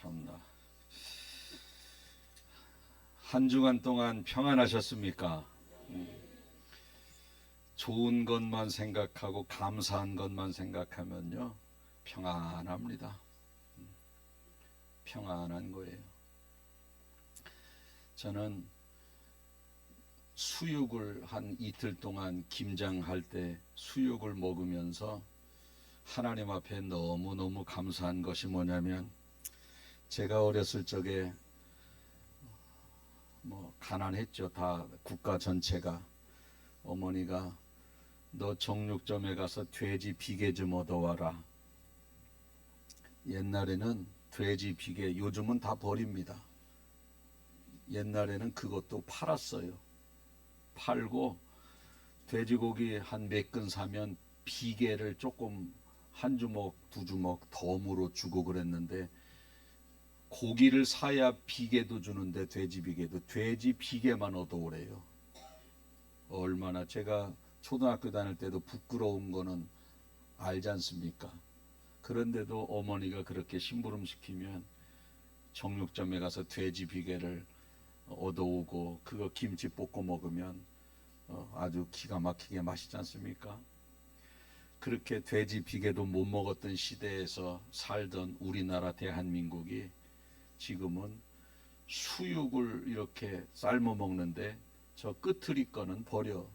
참나. 한 주간 동안 평안하셨습니까? 좋은 것만 생각하고 감사한 것만 생각하면요 평안합니다. 평안한 거예요. 저는 수육을 한 이틀 동안 김장할 때 수육을 먹으면서 하나님 앞에 너무너무 감사한 것이 뭐냐면, 제가 어렸을 적에 가난했죠. 다 국가 전체가. 어머니가 너 정육점에 가서 돼지 비계 좀 얻어와라. 옛날에는 돼지 비계, 요즘은 다 버립니다. 옛날에는 그것도 팔았어요. 팔고 돼지고기 한 몇 근 사면 비계를 조금 한 주먹 두 주먹 덤으로 주고 그랬는데, 고기를 사야 비계도 주는데 돼지 비계도, 돼지 비계만 얻어오래요. 얼마나 제가 초등학교 다닐 때도 부끄러운 거는 알지 않습니까? 그런데도 어머니가 그렇게 심부름 시키면 정육점에 가서 돼지 비계를 얻어오고 그거 김치 볶고 먹으면 아주 기가 막히게 맛있지 않습니까? 그렇게 돼지 비계도 못 먹었던 시대에서 살던 우리나라 대한민국이 지금은 수육을 이렇게 삶아 먹는데 저 끄트리 거는 버려.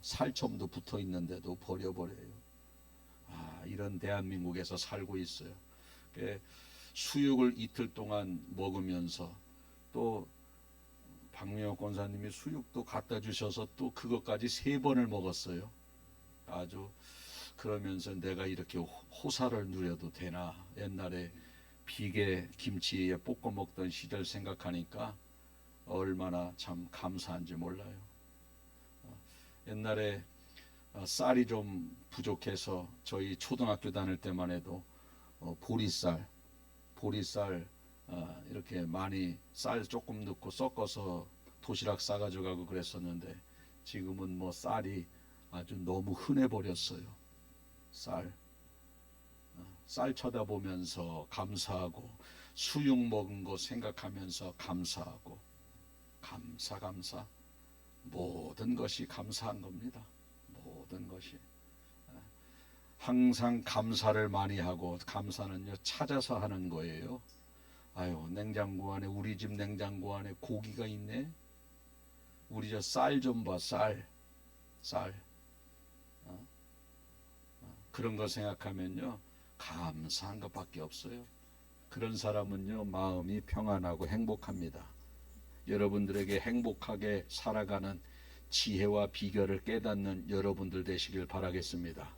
살점도 붙어 있는데도 버려버려요. 이런 대한민국에서 살고 있어요. 수육을 이틀 동안 먹으면서 또 박명호 권사님이 수육도 갖다 주셔서 또 그것까지 3번을 먹었어요. 아주 그러면서 내가 이렇게 호사를 누려도 되나. 옛날에 비계 김치에 볶아 먹던 시절 생각하니까 얼마나 참 감사한지 몰라요. 옛날에 쌀이 좀 부족해서 저희 초등학교 다닐 때만 해도 보리쌀 이렇게 많이 쌀 조금 넣고 섞어서 도시락 싸가지고 가고 그랬었는데, 지금은 쌀이 아주 너무 흔해 버렸어요. 쌀 쳐다보면서 감사하고, 수육 먹은 거 생각하면서 감사하고, 감사 모든 것이 감사한 겁니다. 모든 것이. 항상 감사를 많이 하고, 감사는요 찾아서 하는 거예요. 냉장고 안에, 우리 집 냉장고 안에 고기가 있네. 우리 저 쌀 좀 봐. 쌀 그런 거 생각하면요 감사한 것밖에 없어요. 그런 사람은요 마음이 평안하고 행복합니다. 여러분들에게 행복하게 살아가는 지혜와 비결을 깨닫는 여러분들 되시길 바라겠습니다.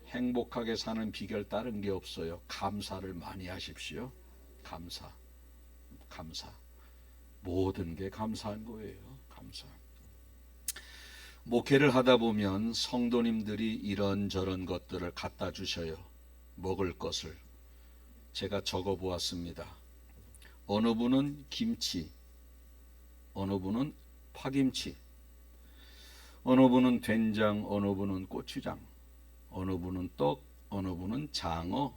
행복하게 사는 비결 다른 게 없어요. 감사를 많이 하십시오. 감사. 모든 게 감사한 거예요. 감사. 목회를 하다 보면 성도님들이 이런저런 것들을 갖다 주셔요. 먹을 것을. 제가 적어 보았습니다. 어느 분은 김치, 어느 분은 파김치, 어느 분은 된장, 어느 분은 고추장, 어느 분은 떡, 어느 분은 장어,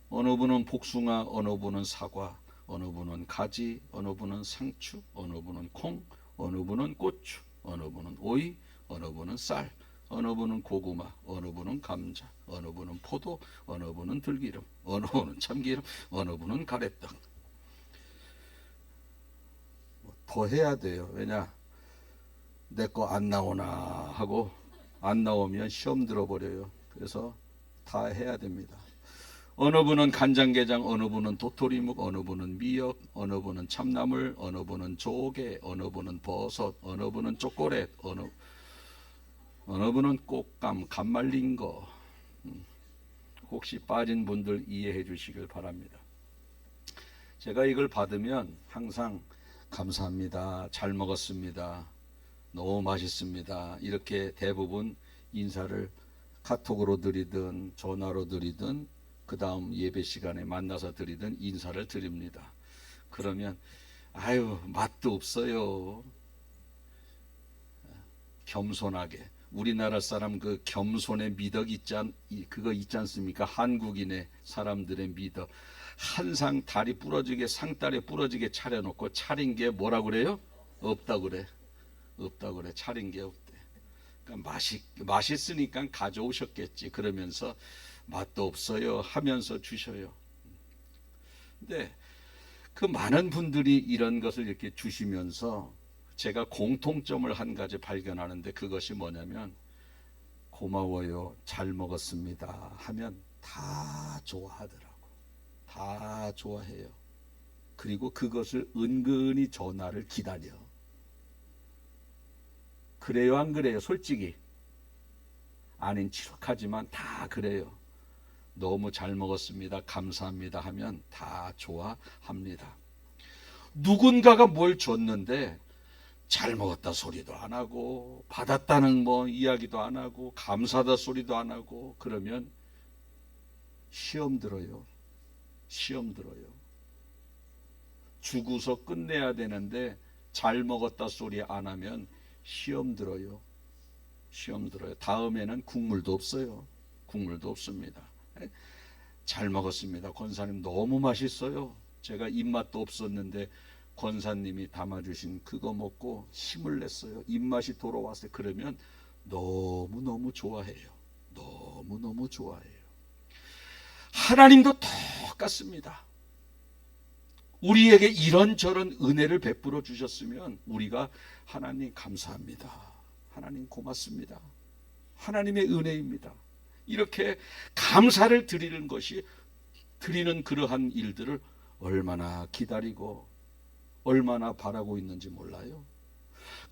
어느 분은 복숭아, 어느 분은 사과, 어느 분은 가지, 어느 분은 상추, 어느 분은 콩, 어느 분은 고추, 어느 분은 오이, 어느 분은 쌀, 어느 분은 고구마, 어느 분은 감자, 어느 분은 포도, 어느 분은 들기름, 어느 분은 참기름, 어느 분은 가래떡. 더 해야 돼요. 왜냐, 내 거 안 나오나 하고 안 나오면 시험 들어버려요. 그래서 다 해야 됩니다. 어느 분은 간장게장, 어느 분은 도토리묵, 어느 분은 미역, 어느 분은 참나물, 어느 분은 조개, 어느 분은 버섯, 어느 분은 초콜릿, 어느 분은 꽃감, 감 말린 거. 혹시 빠진 분들 이해해 주시길 바랍니다. 제가 이걸 받으면 항상 감사합니다, 잘 먹었습니다, 너무 맛있습니다, 이렇게 대부분 인사를 카톡으로 드리든 전화로 드리든 그 다음 예배 시간에 만나서 드리든 인사를 드립니다. 그러면 맛도 없어요. 겸손하게. 우리나라 사람 그 겸손의 미덕 그거 있지 않습니까? 한국인의 사람들의 미덕. 한 상 다리 부러지게 상다리 부러지게 차려놓고 차린 게 뭐라 그래요? 없다 그래. 없다 그래. 차린 게 없대. 그러니까 맛있으니까 가져오셨겠지. 그러면서 맛도 없어요 하면서 주셔요. 근데 그 많은 분들이 이런 것을 이렇게 주시면서 제가 공통점을 한 가지 발견하는데, 그것이 뭐냐면 고마워요, 잘 먹었습니다 하면 다 좋아하더라고. 다 좋아해요. 그리고 그것을 은근히 전화를 기다려. 그래요 안 그래요? 솔직히 아닌 척하지만 다 그래요. 너무 잘 먹었습니다, 감사합니다 하면 다 좋아합니다. 누군가가 뭘 줬는데 잘 먹었다 소리도 안 하고, 받았다는 뭐 이야기도 안 하고, 감사하다 소리도 안 하고, 그러면 시험 들어요. 시험 들어요. 주고서 끝내야 되는데 잘 먹었다 소리 안 하면 시험 들어요. 시험 들어요. 다음에는 국물도 없어요. 국물도 없습니다. 잘 먹었습니다, 권사님 너무 맛있어요. 제가 입맛도 없었는데 권사님이 담아주신 그거 먹고 힘을 냈어요. 입맛이 돌아왔어요. 그러면 너무너무 좋아해요. 너무너무 좋아해요. 하나님도 똑같습니다. 우리에게 이런저런 은혜를 베풀어 주셨으면 우리가 하나님 감사합니다, 하나님 고맙습니다, 하나님의 은혜입니다, 이렇게 감사를 드리는 것이, 드리는 그러한 일들을 얼마나 기다리고 얼마나 바라고 있는지 몰라요.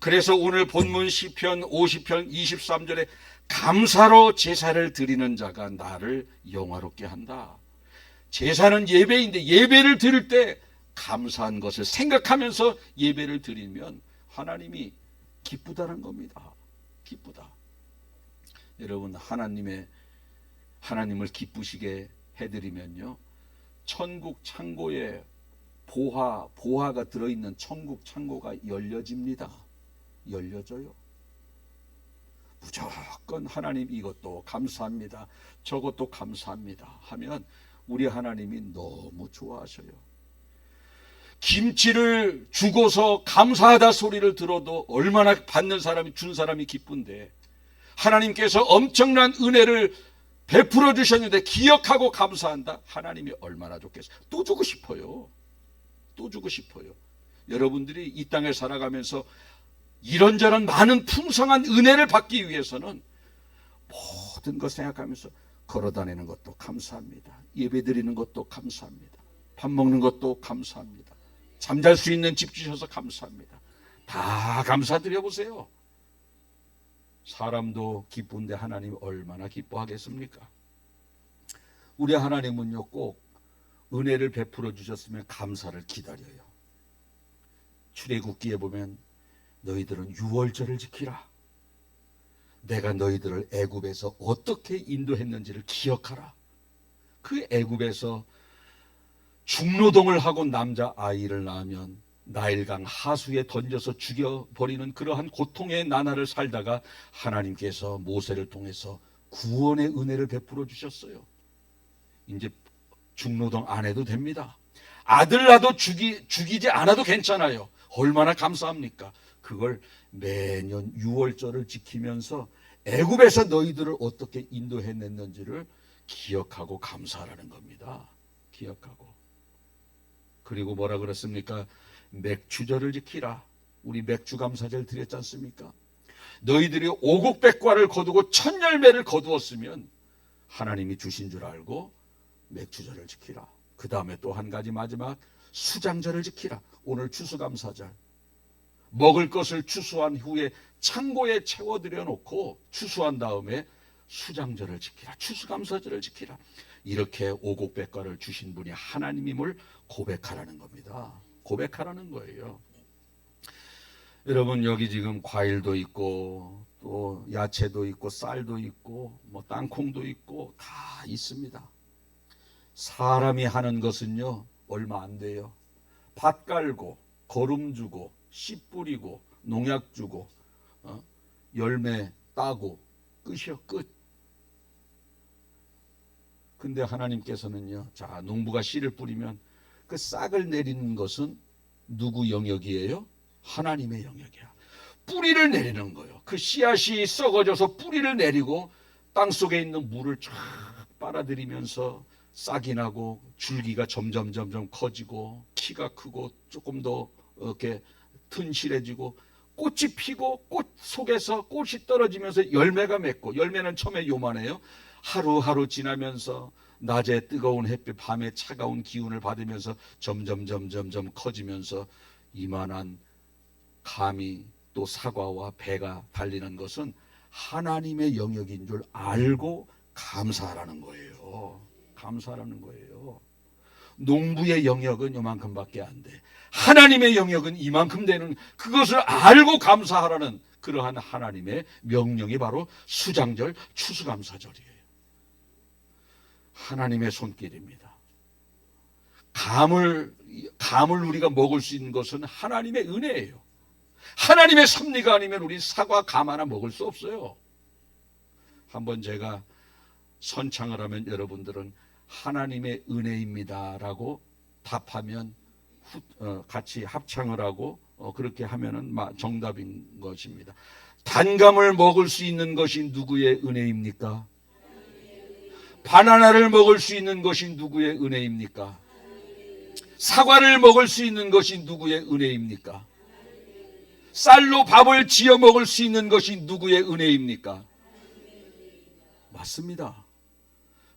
그래서 오늘 본문 시편 50편 23절에 감사로 제사를 드리는 자가 나를 영화롭게 한다. 제사는 예배인데 예배를 드릴 때 감사한 것을 생각하면서 예배를 드리면 하나님이 기쁘다는 겁니다. 기쁘다. 여러분, 하나님을 기쁘시게 해드리면요, 천국 창고에 보화가 들어있는 천국 창고가 열려집니다. 열려져요. 무조건 하나님 이것도 감사합니다, 저것도 감사합니다 하면 우리 하나님이 너무 좋아하셔요. 김치를 주고서 감사하다 소리를 들어도 얼마나 받는 사람이, 준 사람이 기쁜데, 하나님께서 엄청난 은혜를 베풀어 주셨는데 기억하고 감사한다? 하나님이 얼마나 좋겠어요. 또 주고 싶어요. 또 주고 싶어요. 여러분들이 이 땅을 살아가면서 이런저런 많은 풍성한 은혜를 받기 위해서는 모든 것 생각하면서 걸어다니는 것도 감사합니다, 예배 드리는 것도 감사합니다, 밥 먹는 것도 감사합니다, 잠잘 수 있는 집 주셔서 감사합니다, 다 감사드려 보세요. 사람도 기쁜데 하나님 얼마나 기뻐하겠습니까? 우리 하나님은요, 꼭 은혜를 베풀어 주셨으면 감사를 기다려요. 출애굽기에 보면 너희들은 유월절을 지키라, 내가 너희들을 애굽에서 어떻게 인도했는지를 기억하라. 그 애굽에서 중노동을 하고 남자 아이를 낳으면 나일강 하수에 던져서 죽여버리는 그러한 고통의 나날을 살다가 하나님께서 모세를 통해서 구원의 은혜를 베풀어 주셨어요. 이제 중노동 안 해도 됩니다. 아들 낳아도 죽이지 않아도 괜찮아요. 얼마나 감사합니까? 그걸 매년 유월절을 지키면서 애굽에서 너희들을 어떻게 인도해냈는지를 기억하고 감사하라는 겁니다. 기억하고. 그리고 뭐라 그랬습니까? 맥주절을 지키라. 우리 맥주 감사절 드렸지 않습니까? 너희들이 오곡백과를 거두고 첫 열매를 거두었으면 하나님이 주신 줄 알고 맥주절을 지키라. 그 다음에 또 한 가지 마지막 수장절을 지키라. 오늘 추수감사절. 먹을 것을 추수한 후에 창고에 채워들여 놓고 추수한 다음에 수장절을 지키라. 추수감사절을 지키라. 이렇게 오곡백과를 주신 분이 하나님임을 고백하라는 겁니다. 고백하라는 거예요. 여러분, 여기 지금 과일도 있고 또 야채도 있고 쌀도 있고 뭐 땅콩도 있고 다 있습니다. 사람이 하는 것은요 얼마 안 돼요. 밭 깔고 거름 주고 씨 뿌리고 농약 주고 열매 따고 끝이요, 끝. 근데 하나님께서는요, 자, 농부가 씨를 뿌리면 그 싹을 내리는 것은 누구 영역이에요? 하나님의 영역이야. 뿌리를 내리는 거예요. 그 씨앗이 썩어져서 뿌리를 내리고 땅속에 있는 물을 쫙 빨아들이면서 싹이 나고 줄기가 점점 커지고 키가 크고 조금 더 이렇게 튼실해지고 꽃이 피고 꽃 속에서 꽃이 떨어지면서 열매가 맺고, 열매는 처음에 요만해요. 하루하루 지나면서 낮에 뜨거운 햇빛, 밤에 차가운 기운을 받으면서 점점 커지면서 이만한 감이 또 사과와 배가 달리는 것은 하나님의 영역인 줄 알고 감사하라는 거예요. 감사하라는 거예요. 농부의 영역은 요만큼밖에 안 돼. 하나님의 영역은 이만큼 되는, 그것을 알고 감사하라는 그러한 하나님의 명령이 바로 수장절 추수감사절이에요. 하나님의 손길입니다. 감을 우리가 먹을 수 있는 것은 하나님의 은혜예요. 하나님의 섭리가 아니면 우리 사과, 감 하나 먹을 수 없어요. 한번 제가 선창을 하면 여러분들은 하나님의 은혜입니다라고 답하면 같이 합창을 하고 그렇게 하면은 정답인 것입니다. 단감을 먹을 수 있는 것이 누구의 은혜입니까? 바나나를 먹을 수 있는 것이 누구의 은혜입니까? 사과를 먹을 수 있는 것이 누구의 은혜입니까? 쌀로 밥을 지어 먹을 수 있는 것이 누구의 은혜입니까? 맞습니다.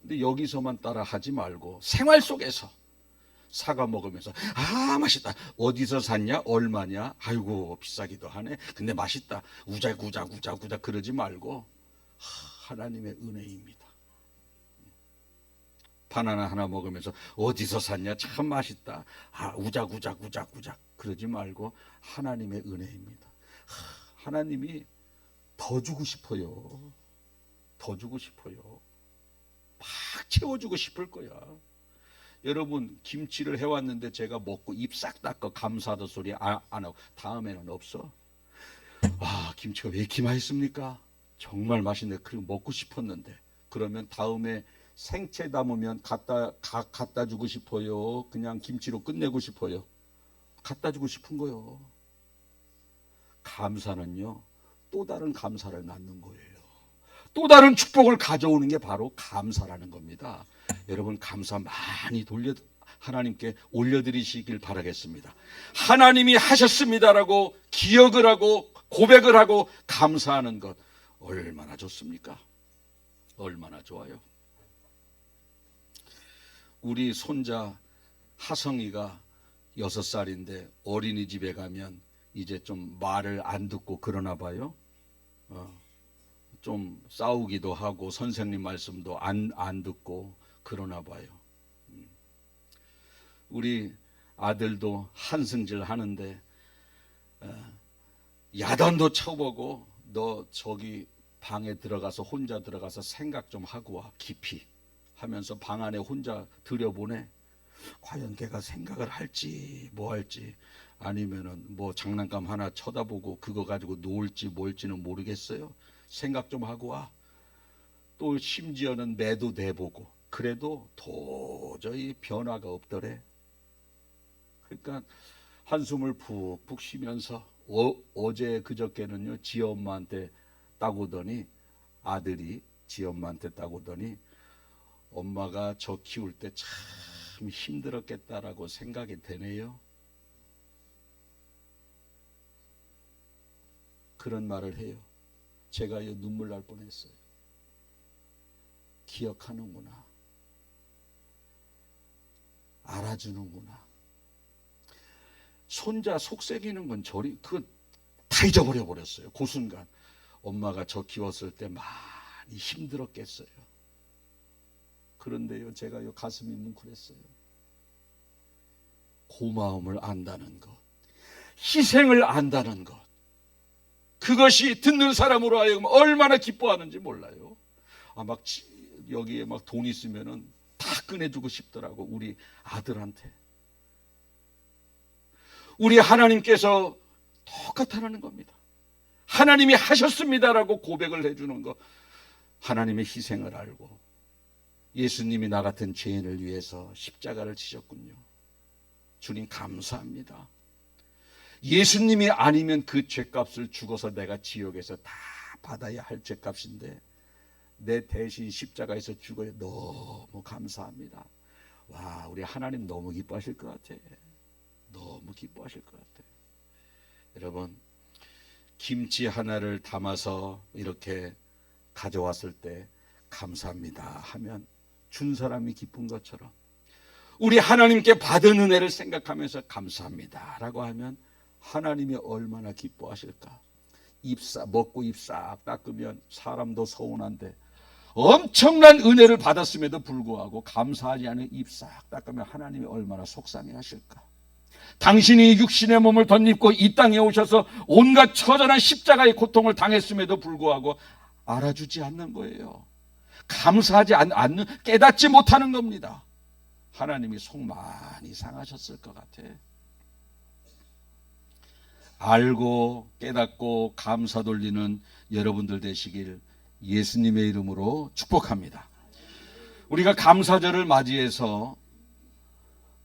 근데 여기서만 따라 하지 말고 생활 속에서 사과 먹으면서 맛있다. 어디서 샀냐? 얼마냐? 아이고 비싸기도 하네. 근데 맛있다. 우자구자 그러지 말고 하나님의 은혜입니다. 바나나 하나 먹으면서 어디서 샀냐? 참 맛있다. 우자구자 그러지 말고 하나님의 은혜입니다. 하나님이 더 주고 싶어요. 더 주고 싶어요. 막 채워주고 싶을 거야. 여러분 김치를 해왔는데 제가 먹고 입 싹 닦아 감사하다 소리 안 하고 다음에는 없어? 김치가 왜 이렇게 맛있습니까? 정말 맛있네. 그리고 먹고 싶었는데. 그러면 다음에 생채 담으면 갖다 주고 싶어요? 그냥 김치로 끝내고 싶어요? 갖다 주고 싶은 거요. 감사는요, 또 다른 감사를 낳는 거예요. 또 다른 축복을 가져오는 게 바로 감사라는 겁니다. 여러분 감사 많이 하나님께 올려드리시길 바라겠습니다. 하나님이 하셨습니다라고 기억을 하고 고백을 하고 감사하는 것 얼마나 좋습니까? 얼마나 좋아요. 우리 손자 하성이가 6살인데 어린이집에 가면 이제 좀 말을 안 듣고 그러나 봐요. 좀 싸우기도 하고 선생님 말씀도 안 듣고 그러나 봐요. 우리 아들도 한승질 하는데 야단도 쳐보고 너 저기 방에 들어가서 혼자 들어가서 생각 좀 하고 와 깊이 하면서 방 안에 혼자 들여보내. 과연 걔가 생각을 할지 뭐 할지 아니면은 뭐 장난감 하나 쳐다보고 그거 가지고 놀지 뭘지는 모르겠어요. 생각 좀 하고 와. 또 심지어는 매도 내보고 그래도 도저히 변화가 없더래. 그러니까 한숨을 푹푹 쉬면서 어제 그저께는요 지 엄마한테 따고더니 아들이 지 엄마한테 따고더니 엄마가 저 키울 때 참 힘들었겠다라고 생각이 되네요. 그런 말을 해요. 제가 눈물 날 뻔했어요. 기억하는구나. 알아주는구나. 손자 속삭이는 건 그건 다 잊어버려 버렸어요. 그 순간 엄마가 저 키웠을 때 많이 힘들었겠어요. 그런데요 제가 가슴이 뭉클했어요. 고마움을 안다는 것, 희생을 안다는 것, 그것이 듣는 사람으로 하여금 얼마나 기뻐하는지 몰라요. 막 여기에 막 돈 있으면은 다 꺼내주고 싶더라고. 우리 아들한테. 우리 하나님께서 똑같다는 겁니다. 하나님이 하셨습니다라고 고백을 해주는 것, 하나님의 희생을 알고 예수님이 나 같은 죄인을 위해서 십자가를 지셨군요. 주님 감사합니다. 예수님이 아니면 그 죄값을 죽어서 내가 지옥에서 다 받아야 할 죄값인데 내 대신 십자가에서 죽어요. 너무 감사합니다. 와, 우리 하나님 너무 기뻐하실 것 같아. 너무 기뻐하실 것 같아. 여러분, 김치 하나를 담아서 이렇게 가져왔을 때 감사합니다 하면 준 사람이 기쁜 것처럼 우리 하나님께 받은 은혜를 생각하면서 감사합니다 라고 하면 하나님이 얼마나 기뻐하실까. 먹고 입 싹 닦으면 사람도 서운한데 엄청난 은혜를 받았음에도 불구하고 감사하지 않은 입 싹 닦으면 하나님이 얼마나 속상해 하실까. 당신이 육신의 몸을 덧입고 이 땅에 오셔서 온갖 처절한 십자가의 고통을 당했음에도 불구하고 알아주지 않는 거예요. 감사하지 않는, 깨닫지 못하는 겁니다. 하나님이 속 많이 상하셨을 것 같아. 알고 깨닫고 감사 돌리는 여러분들 되시길 예수님의 이름으로 축복합니다. 우리가 감사절을 맞이해서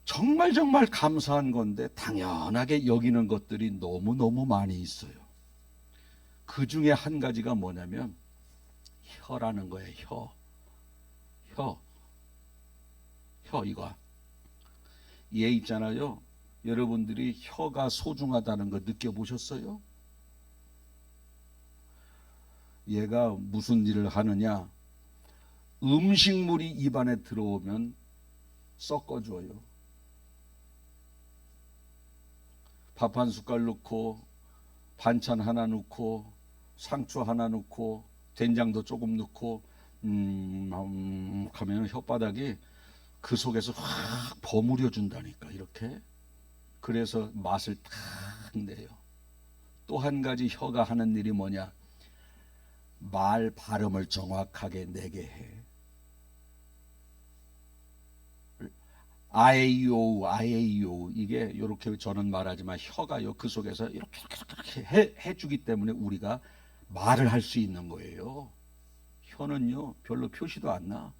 정말 감사한 건데 당연하게 여기는 것들이 너무너무 많이 있어요. 그 중에 한 가지가 뭐냐면 혀라는 거예요. 혀 이거. 얘 있잖아요. 여러분들이 혀가 소중하다는 거 느껴보셨어요? 얘가 무슨 일을 하느냐? 음식물이 입안에 들어오면 섞어줘요. 밥 한 숟갈 넣고 반찬 하나 넣고 상추 하나 넣고 된장도 조금 넣고 하면 혓바닥이 그 속에서 확 버무려 준다니까 이렇게. 그래서 맛을 탁 내요. 또 한 가지 혀가 하는 일이 뭐냐? 말 발음을 정확하게 내게 해. 아에이오 이게 이렇게 저는 말하지만 혀가요 그 속에서 이렇게 해주기 때문에 우리가 말을 할 수 있는 거예요. 혀는요 별로 표시도 안 나.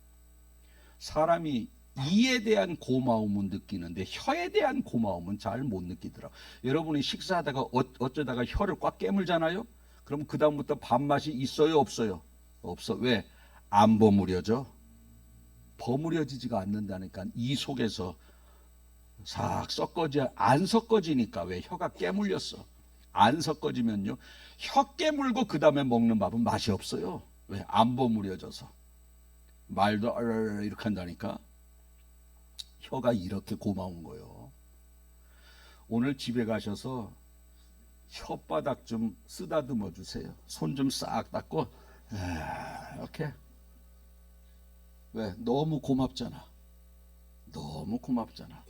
사람이 이에 대한 고마움은 느끼는데 혀에 대한 고마움은 잘 못 느끼더라. 여러분이 식사하다가 어쩌다가 혀를 꽉 깨물잖아요. 그럼 그 다음부터 밥맛이 있어요 없어요? 없어. 왜? 안 버무려져. 버무려지지가 않는다니까. 이 속에서 싹 안 섞어지니까. 왜? 혀가 깨물렸어. 안 섞어지면요 혀 깨물고 그 다음에 먹는 밥은 맛이 없어요. 왜? 안 버무려져서. 말도 이렇게 한다니까. 혀가 이렇게 고마운 거예요. 오늘 집에 가셔서 혓바닥 좀 쓰다듬어 주세요. 손 좀 싹 닦고 이렇게. 왜? 너무 고맙잖아. 너무 고맙잖아.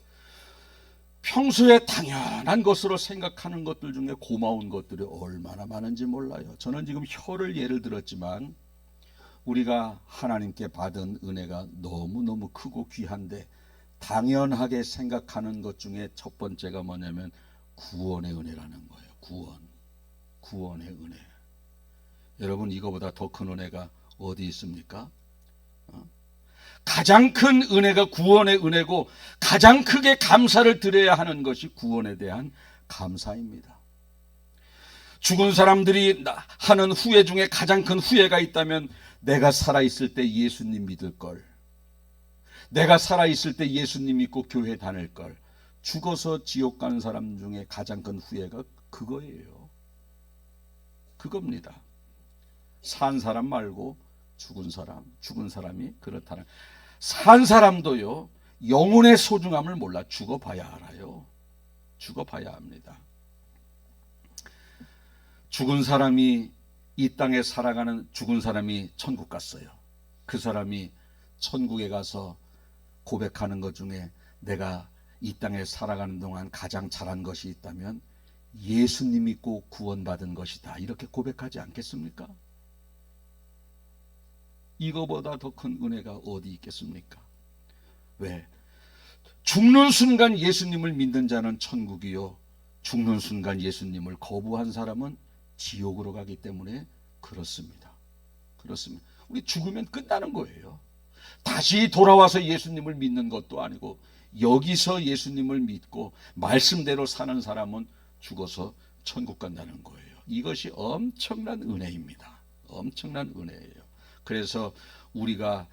평소에 당연한 것으로 생각하는 것들 중에 고마운 것들이 얼마나 많은지 몰라요. 저는 지금 혀를 예를 들었지만 우리가 하나님께 받은 은혜가 너무너무 크고 귀한데 당연하게 생각하는 것 중에 첫 번째가 뭐냐면 구원의 은혜라는 거예요. 구원의 은혜. 여러분 이거보다 더 큰 은혜가 어디 있습니까? 가장 큰 은혜가 구원의 은혜고 가장 크게 감사를 드려야 하는 것이 구원에 대한 감사입니다. 죽은 사람들이 하는 후회 중에 가장 큰 후회가 있다면 내가 살아있을 때 예수님 믿을 걸, 내가 살아있을 때 예수님 믿고 교회 다닐 걸. 죽어서 지옥 가는 사람 중에 가장 큰 후회가 그거예요. 그겁니다. 산 사람 말고 죽은 사람이 그렇다는. 산 사람도요 영혼의 소중함을 몰라. 죽어봐야 알아요. 죽어봐야 합니다. 죽은 사람이 이 땅에 살아가는 죽은 사람이 천국 갔어요. 그 사람이 천국에 가서 고백하는 것 중에 내가 이 땅에 살아가는 동안 가장 잘한 것이 있다면 예수님 믿고 구원받은 것이다. 이렇게 고백하지 않겠습니까? 이거보다 더 큰 은혜가 어디 있겠습니까? 왜? 죽는 순간 예수님을 믿는 자는 천국이요, 죽는 순간 예수님을 거부한 사람은 지옥으로 가기 때문에 그렇습니다. 우리 죽으면 끝나는 거예요. 다시 돌아와서 예수님을 믿는 것도 아니고 여기서 예수님을 믿고 말씀대로 사는 사람은 죽어서 천국 간다는 거예요. 이것이 엄청난 은혜입니다. 엄청난 은혜예요. 그래서 우리가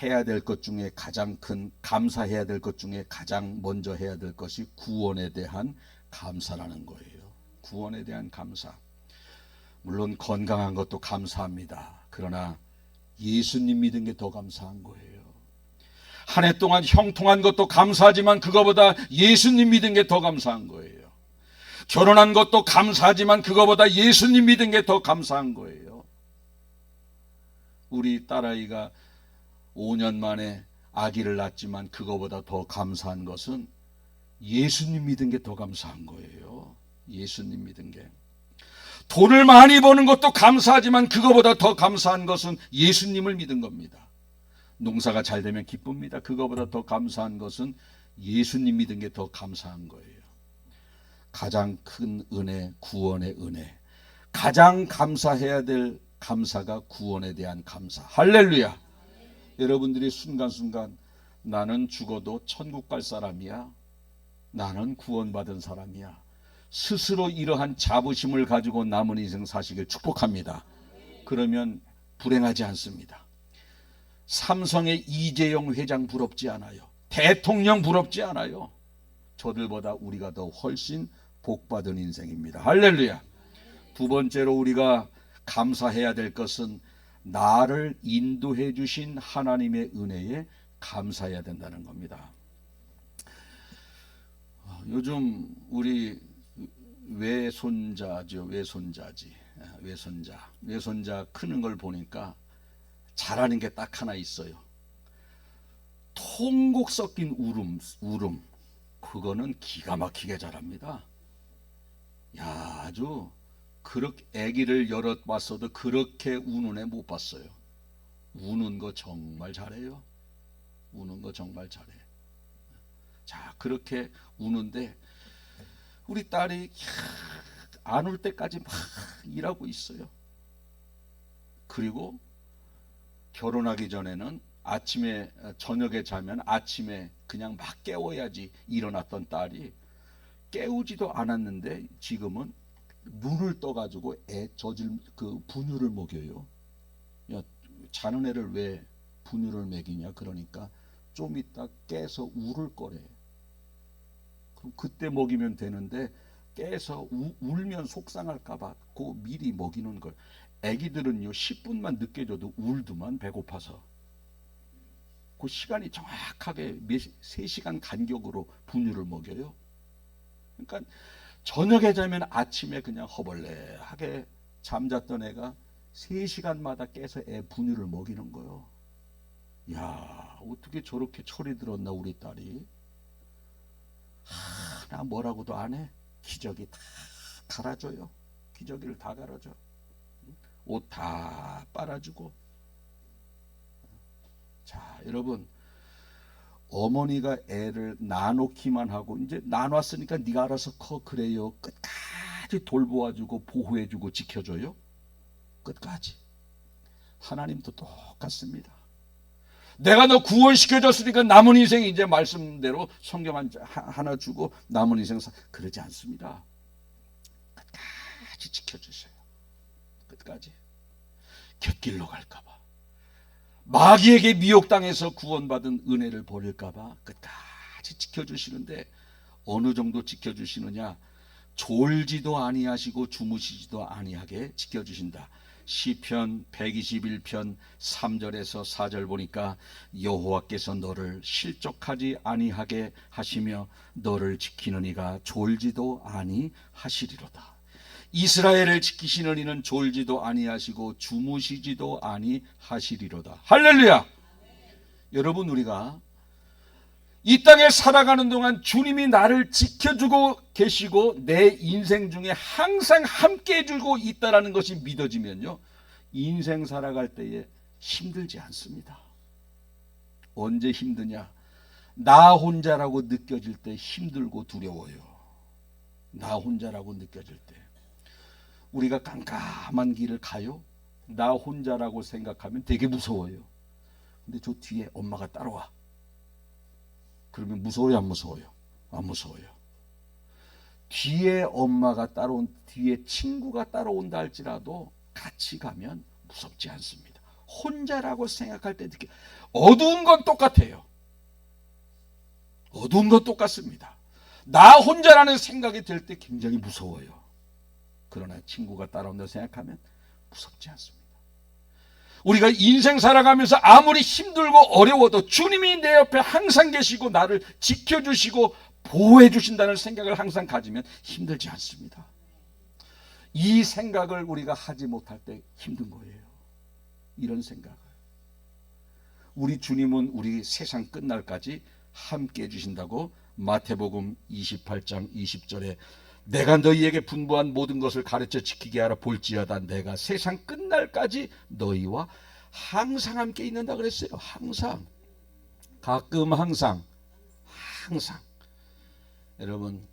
해야 될 것 중에 가장 큰, 감사해야 될 것 중에 가장 먼저 해야 될 것이 구원에 대한 감사라는 거예요. 구원에 대한 감사. 물론 건강한 것도 감사합니다. 그러나 예수님 믿은 게 더 감사한 거예요. 한 해 동안 형통한 것도 감사하지만 그거보다 예수님 믿은 게 더 감사한 거예요. 결혼한 것도 감사하지만 그거보다 예수님 믿은 게 더 감사한 거예요. 우리 딸아이가 5년 만에 아기를 낳았지만 그거보다 더 감사한 것은 예수님 믿은 게 더 감사한 거예요. 예수님 믿은 게. 돈을 많이 버는 것도 감사하지만 그거보다 더 감사한 것은 예수님을 믿은 겁니다. 농사가 잘 되면 기쁩니다. 그거보다 더 감사한 것은 예수님 믿은 게 더 감사한 거예요. 가장 큰 은혜, 구원의 은혜. 가장 감사해야 될 감사가 구원에 대한 감사. 할렐루야. 여러분들이 순간순간 나는 죽어도 천국 갈 사람이야. 나는 구원받은 사람이야. 스스로 이러한 자부심을 가지고 남은 인생 사시길 축복합니다. 그러면 불행하지 않습니다. 삼성의 이재용 회장 부럽지 않아요. 대통령 부럽지 않아요. 저들보다 우리가 더 훨씬 복받은 인생입니다. 할렐루야. 두 번째로 우리가 감사해야 될 것은 나를 인도해 주신 하나님의 은혜에 감사해야 된다는 겁니다. 요즘 우리 외손자죠. 외손자 크는 걸 보니까 잘하는 게 딱 하나 있어요. 통곡 섞인 울음. 그거는 기가 막히게 잘합니다. 야, 아주 그렇게 아기를 여럿 봤어도 그렇게 우는 애 못 봤어요. 우는 거 정말 잘해요. 우는 거 정말 잘해. 자, 그렇게 우는데 우리 딸이 안 울 때까지 막 일하고 있어요. 그리고 결혼하기 전에는 아침에 저녁에 자면 아침에 그냥 막 깨워야지 일어났던 딸이 깨우지도 않았는데 지금은 눈을 떠가지고 애 젖을 그 분유를 먹여요. 야, 자는 애를 왜 분유를 먹이냐? 그러니까 좀 이따 깨서 울을 거래. 그럼 그때 먹이면 되는데 깨서 울면 속상할까봐 그 미리 먹이는 걸. 애기들은요 10분만 늦게 줘도 울더만 배고파서. 그 시간이 정확하게 3시간 간격으로 분유를 먹여요. 그러니까 저녁에 자면 아침에 그냥 허벌레하게 잠잤던 애가 3시간마다 깨서 애 분유를 먹이는 거예요. 야, 어떻게 저렇게 철이 들었나 우리 딸이. 나 뭐라고도 안 해. 기저귀 다 갈아줘요. 기저귀를 다 갈아줘. 옷 다 빨아주고. 자, 여러분, 어머니가 애를 나놓기만 하고 이제 나눴으니까 네가 알아서 커. 그래요. 끝까지 돌보아주고 보호해주고 지켜줘요. 끝까지. 하나님도 똑같습니다. 내가 너 구원시켜줬으니까 남은 인생 이제 말씀대로 성경 하나 주고 남은 인생 그러지 않습니다. 끝까지 지켜주셔요. 끝까지. 곁길로 갈까봐, 마귀에게 미혹당해서 구원받은 은혜를 버릴까봐 끝까지 지켜주시는데 어느 정도 지켜주시느냐? 졸지도 아니하시고 주무시지도 아니하게 지켜주신다. 시편 121편 3절에서 4절 보니까 여호와께서 너를 실족하지 아니하게 하시며 너를 지키는 이가 졸지도 아니하시리로다. 이스라엘을 지키시는 이는 졸지도 아니하시고 주무시지도 아니하시리로다. 할렐루야. 여러분, 우리가 이 땅에 살아가는 동안 주님이 나를 지켜주고 계시고 내 인생 중에 항상 함께 해주고 있다는 것이 믿어지면요, 인생 살아갈 때에 힘들지 않습니다. 언제 힘드냐? 나 혼자라고 느껴질 때 힘들고 두려워요. 나 혼자라고 느껴질 때. 우리가 깜깜한 길을 가요. 나 혼자라고 생각하면 되게 무서워요. 근데 저 뒤에 엄마가 따라와. 그러면 무서워요, 안 무서워요? 안 무서워요. 뒤에 엄마가 따라온, 뒤에 친구가 따라온다 할지라도 같이 가면 무섭지 않습니다. 혼자라고 생각할 때 특히 어두운 건 똑같아요. 어두운 건 똑같습니다. 나 혼자라는 생각이 들 때 굉장히 무서워요. 그러나 친구가 따라온다고 생각하면 무섭지 않습니다. 우리가 인생 살아가면서 아무리 힘들고 어려워도 주님이 내 옆에 항상 계시고 나를 지켜주시고 보호해 주신다는 생각을 항상 가지면 힘들지 않습니다. 이 생각을 우리가 하지 못할 때 힘든 거예요. 이런 생각을. 우리 주님은 우리 세상 끝날까지 함께 해주신다고 마태복음 28장 20절에 내가 너희에게 분부한 모든 것을 가르쳐 지키게 하라. 볼지어다 내가 세상 끝날까지 너희와 항상 함께 있는다 그랬어요. 항상. 가끔 항상. 항상. 여러분,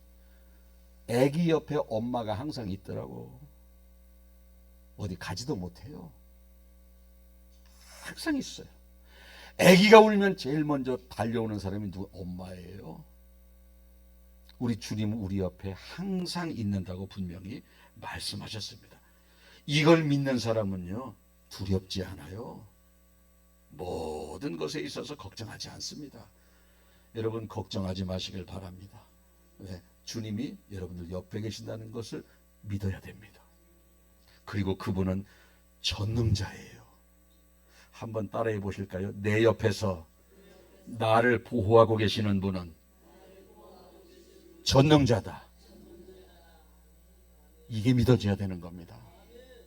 아기 옆에 엄마가 항상 있더라고. 어디 가지도 못해요. 항상 있어요. 아기가 울면 제일 먼저 달려오는 사람이 누구? 엄마예요. 우리 주님은 우리 옆에 항상 있는다고 분명히 말씀하셨습니다. 이걸 믿는 사람은요, 두렵지 않아요. 모든 것에 있어서 걱정하지 않습니다. 여러분, 걱정하지 마시길 바랍니다. 왜? 주님이 여러분들 옆에 계신다는 것을 믿어야 됩니다. 그리고 그분은 전능자예요. 한번 따라해 보실까요? 내 옆에서 나를 보호하고 계시는 분은 전능자다. 이게 믿어져야 되는 겁니다.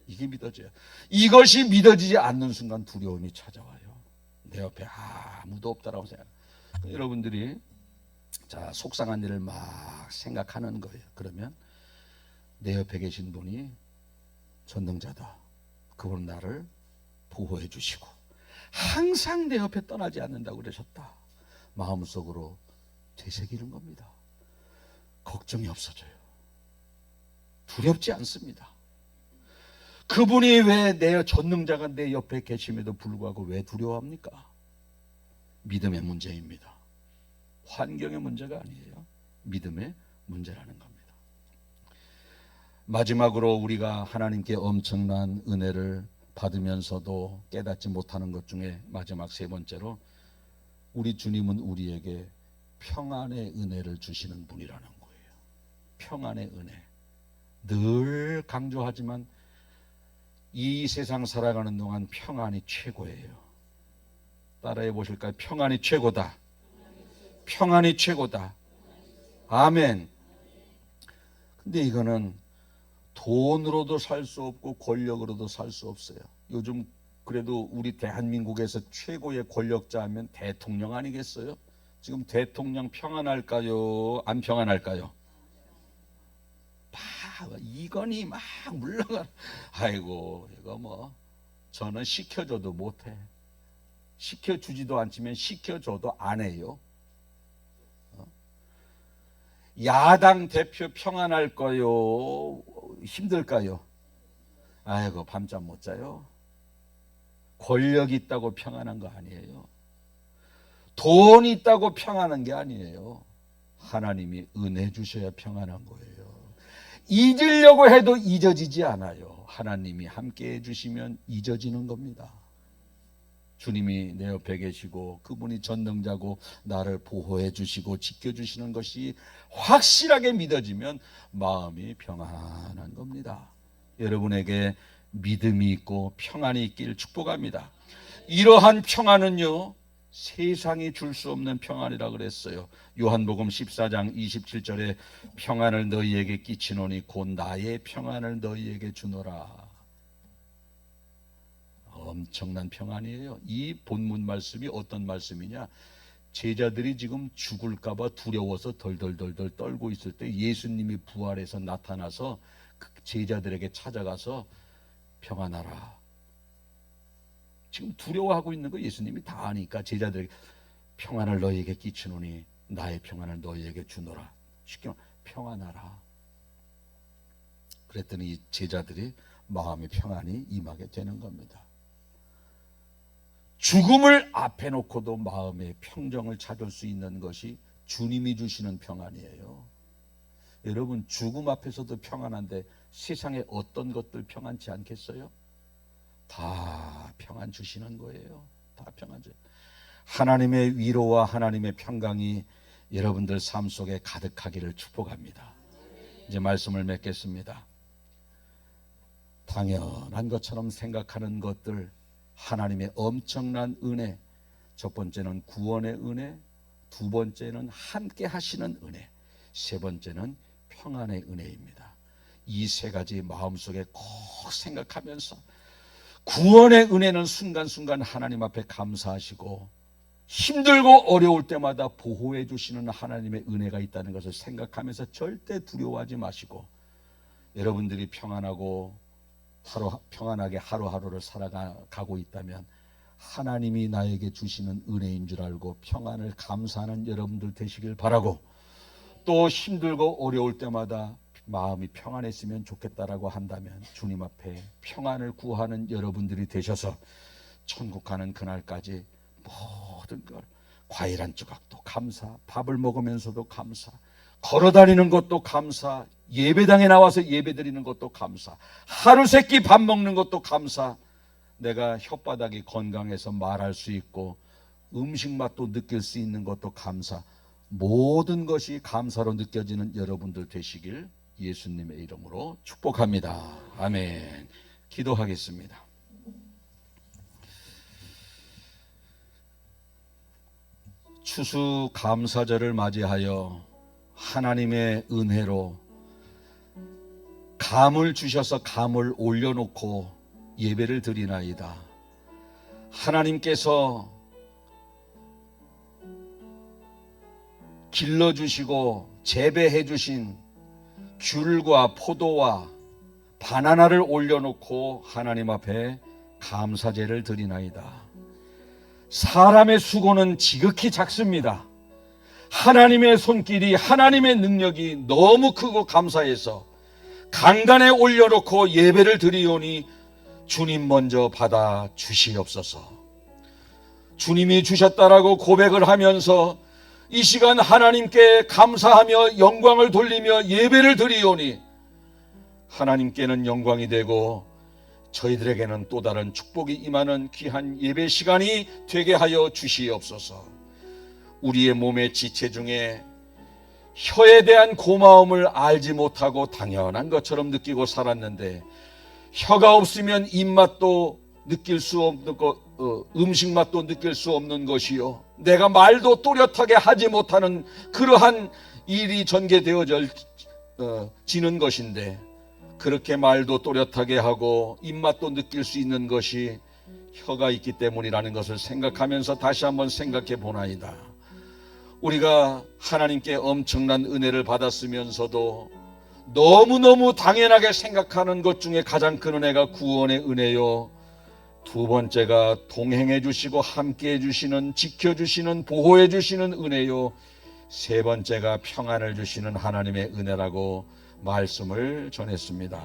이게 믿어져야. 이것이 믿어지지 않는 순간 두려움이 찾아와요. 내 옆에 아무도 없다라고 생각. 여러분들이 자, 속상한 일을 막 생각하는 거예요. 그러면 내 옆에 계신 분이 전능자다. 그분은 나를 보호해 주시고 항상 내 옆에 떠나지 않는다고 그러셨다. 마음속으로 되새기는 겁니다. 걱정이 없어져요. 두렵지 않습니다. 그분이 왜 내 전능자가 내 옆에 계심에도 불구하고 왜 두려워합니까? 믿음의 문제입니다. 환경의 문제가 아니에요. 믿음의 문제라는 겁니다. 마지막으로 우리가 하나님께 엄청난 은혜를 받으면서도 깨닫지 못하는 것 중에 마지막 세 번째로 우리 주님은 우리에게 평안의 은혜를 주시는 분이라는 거예요. 평안의 은혜. 늘 강조하지만 이 세상 살아가는 동안 평안이 최고예요. 따라해 보실까요? 평안이 최고다. 평안이 최고다. 아멘. 근데 이거는 돈으로도 살 수 없고 권력으로도 살 수 없어요. 요즘 그래도 우리 대한민국에서 최고의 권력자 하면 대통령 아니겠어요? 지금 대통령 평안할까요? 안 평안할까요? 이건희 막 물러가. 아이고, 이거 뭐 저는 시켜줘도 못해. 시켜주지도 않지만 시켜줘도 안 해요. 야당 대표 평안할까요? 힘들까요? 아이고, 밤잠 못 자요. 권력 있다고 평안한 거 아니에요. 돈 있다고 평안한 게 아니에요. 하나님이 은혜 주셔야 평안한 거예요. 잊으려고 해도 잊어지지 않아요. 하나님이 함께 해주시면 잊어지는 겁니다. 주님이 내 옆에 계시고 그분이 전능자고 나를 보호해 주시고 지켜주시는 것이 확실하게 믿어지면 마음이 평안한 겁니다. 여러분에게 믿음이 있고 평안이 있기를 축복합니다. 이러한 평안은요, 세상이 줄 수 없는 평안이라 그랬어요. 요한복음 14장 27절에 평안을 너희에게 끼치노니 곧 나의 평안을 너희에게 주노라. 엄청난 평안이에요. 이 본문 말씀이 어떤 말씀이냐? 제자들이 지금 죽을까봐 두려워서 덜덜덜덜 떨고 있을 때 예수님이 부활해서 나타나서 그 제자들에게 찾아가서 평안하라. 지금 두려워하고 있는 거 예수님이 다 아니까 제자들에게 평안을 너희에게 끼치노니 나의 평안을 너희에게 주노라. 쉽게 말하면 평안하라. 그랬더니 이 제자들이 마음의 평안이 임하게 되는 겁니다. 죽음을 앞에 놓고도 마음의 평정을 찾을 수 있는 것이 주님이 주시는 평안이에요. 여러분, 죽음 앞에서도 평안한데 세상에 어떤 것들 평안치 않겠어요? 다 평안 주시는 거예요. 다 평안 주세요. 하나님의 위로와 하나님의 평강이 여러분들 삶 속에 가득하기를 축복합니다. 이제 말씀을 맺겠습니다. 당연한 것처럼 생각하는 것들, 하나님의 엄청난 은혜, 첫 번째는 구원의 은혜, 두 번째는 함께 하시는 은혜, 세 번째는 평안의 은혜입니다. 이 세 가지 마음속에 꼭 생각하면서 구원의 은혜는 순간순간 하나님 앞에 감사하시고 힘들고 어려울 때마다 보호해 주시는 하나님의 은혜가 있다는 것을 생각하면서 절대 두려워하지 마시고 여러분들이 평안하게 하루하루를 살아가고 있다면 하나님이 나에게 주시는 은혜인 줄 알고 평안을 감사하는 여러분들 되시길 바라고, 또 힘들고 어려울 때마다 마음이 평안했으면 좋겠다라고 한다면 주님 앞에 평안을 구하는 여러분들이 되셔서 천국 가는 그날까지 모든 걸, 과일 한 조각도 감사, 밥을 먹으면서도 감사, 걸어다니는 것도 감사, 예배당에 나와서 예배드리는 것도 감사, 하루 세끼 밥 먹는 것도 감사, 내가 혓바닥이 건강해서 말할 수 있고 음식 맛도 느낄 수 있는 것도 감사, 모든 것이 감사로 느껴지는 여러분들 되시길 예수님의 이름으로 축복합니다. 아멘. 기도하겠습니다. 추수 감사절을 맞이하여 하나님의 은혜로 감을 주셔서 감을 올려놓고 예배를 드리나이다. 하나님께서 길러주시고 재배해 주신 귤과 포도와 바나나를 올려놓고 하나님 앞에 감사제를 드리나이다. 사람의 수고는 지극히 작습니다. 하나님의 손길이, 하나님의 능력이 너무 크고 감사해서 강단에 올려놓고 예배를 드리오니 주님 먼저 받아 주시옵소서. 주님이 주셨다라고 고백을 하면서 이 시간 하나님께 감사하며 영광을 돌리며 예배를 드리오니 하나님께는 영광이 되고 저희들에게는 또 다른 축복이 임하는 귀한 예배 시간이 되게 하여 주시옵소서. 우리의 몸의 지체 중에 혀에 대한 고마움을 알지 못하고 당연한 것처럼 느끼고 살았는데, 혀가 없으면 입맛도 느낄 수 없는 음식 맛도 느낄 수 없는 것이요, 내가 말도 또렷하게 하지 못하는 그러한 일이 전개되어지는 것인데, 그렇게 말도 또렷하게 하고 입맛도 느낄 수 있는 것이 혀가 있기 때문이라는 것을 생각하면서 다시 한번 생각해 보나이다. 우리가 하나님께 엄청난 은혜를 받았으면서도 너무너무 당연하게 생각하는 것 중에 가장 큰 은혜가 구원의 은혜요, 두 번째가 동행해 주시고 함께 해 주시는, 지켜 주시는, 보호해 주시는 은혜요, 세 번째가 평안을 주시는 하나님의 은혜라고 말씀을 전했습니다.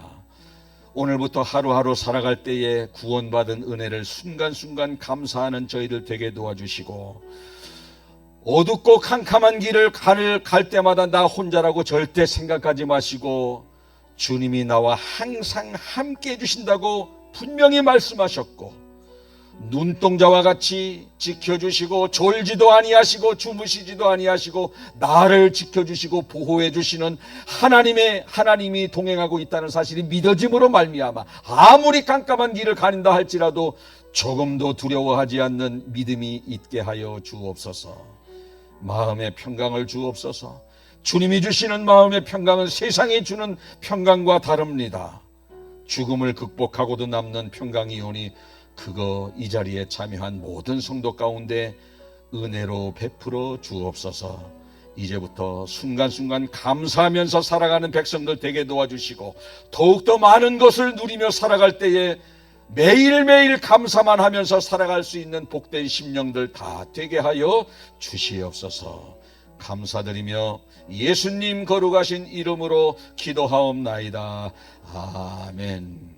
오늘부터 하루하루 살아갈 때에 구원받은 은혜를 순간순간 감사하는 저희들 되게 도와주시고, 어둡고 캄캄한 길을 갈 때마다 나 혼자라고 절대 생각하지 마시고 주님이 나와 항상 함께 해주신다고 분명히 말씀하셨고, 눈동자와 같이 지켜주시고 졸지도 아니하시고 주무시지도 아니하시고 나를 지켜주시고 보호해 주시는 하나님이 동행하고 있다는 사실이 믿어짐으로 말미암아 아무리 깜깜한 길을 가는다 할지라도 조금도 두려워하지 않는 믿음이 있게 하여 주옵소서. 마음의 평강을 주옵소서. 주님이 주시는 마음의 평강은 세상이 주는 평강과 다릅니다. 죽음을 극복하고도 남는 평강이오니 그거 이 자리에 참여한 모든 성도 가운데 은혜로 베풀어 주옵소서. 이제부터 순간순간 감사하면서 살아가는 백성들 되게 도와주시고, 더욱더 많은 것을 누리며 살아갈 때에 매일매일 감사만 하면서 살아갈 수 있는 복된 심령들 다 되게 하여 주시옵소서. 감사드리며 예수님 거룩하신 이름으로 기도하옵나이다. 아멘.